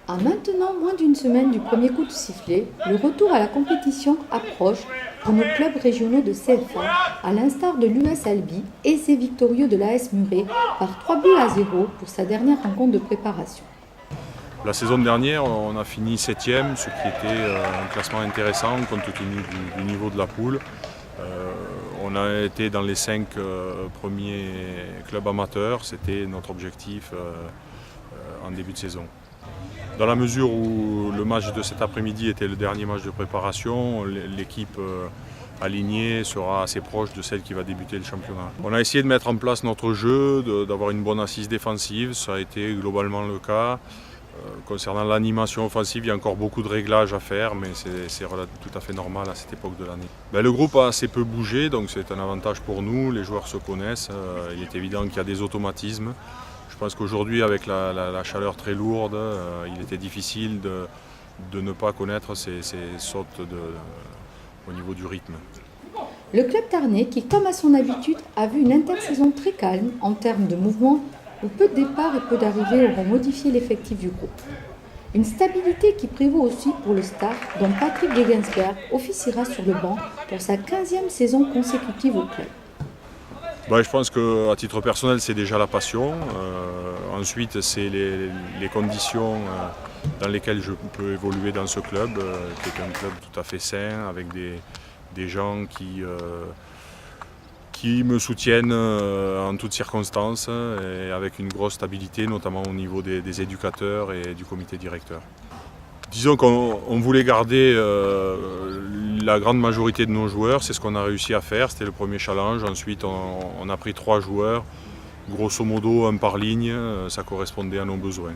À maintenant moins d'une semaine du premier coup de sifflet, le retour à la compétition approche pour nos clubs régionaux de CFA, à l'instar de l'US Albi, aisé victorieux de l'AS Muret par 3-0 pour sa dernière rencontre de préparation. La saison dernière, on a fini 7e, ce qui était un classement intéressant compte tenu du niveau de la poule. On a été dans les 5 premiers clubs amateurs, c'était notre objectif en début de saison. Dans la mesure où le match de cet après-midi était le dernier match de préparation, l'équipe alignée sera assez proche de celle qui va débuter le championnat. On a essayé de mettre en place notre jeu, d'avoir une bonne assise défensive, ça a été globalement le cas. Concernant l'animation offensive, il y a encore beaucoup de réglages à faire, mais c'est tout à fait normal à cette époque de l'année. Le groupe a assez peu bougé, donc c'est un avantage pour nous, les joueurs se connaissent, il est évident qu'il y a des automatismes. Je pense qu'aujourd'hui, avec la chaleur très lourde, il était difficile de ne pas connaître ces sautes au niveau du rythme. Le club tarnais, qui comme à son habitude, a vu une intersaison très calme en termes de mouvement, où peu de départs et peu d'arrivées auront modifié l'effectif du groupe. Une stabilité qui prévaut aussi pour le staff, dont Patrick Gegensberg officiera sur le banc pour sa 15e saison consécutive au club. Je pense qu'à titre personnel, c'est déjà la passion. Ensuite, c'est les conditions dans lesquelles je peux évoluer dans ce club, qui est un club tout à fait sain, avec des gens qui me soutiennent en toutes circonstances et avec une grosse stabilité, notamment au niveau des éducateurs et du comité directeur. Disons qu'on voulait garder la grande majorité de nos joueurs, c'est ce qu'on a réussi à faire, c'était le premier challenge. Ensuite on a pris 3 joueurs, grosso modo un par ligne, ça correspondait à nos besoins.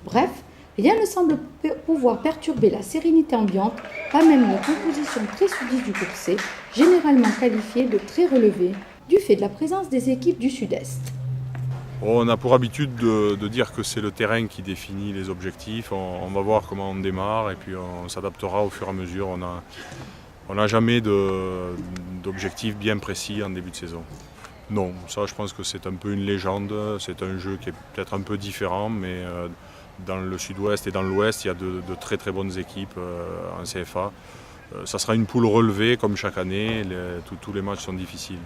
Bref, rien ne semble pouvoir perturber la sérénité ambiante, pas même la composition très soudée du groupe C, généralement qualifiée de très relevée, du fait de la présence des équipes du Sud-Est. On a pour habitude de dire que c'est le terrain qui définit les objectifs. On va voir comment on démarre et puis on s'adaptera au fur et à mesure. On n'a jamais d'objectif bien précis en début de saison. Non, ça je pense que c'est un peu une légende. C'est un jeu qui est peut-être un peu différent, mais dans le sud-ouest et dans l'ouest, il y a de très très bonnes équipes en CFA. Ça sera une poule relevée comme chaque année, tous les matchs sont difficiles.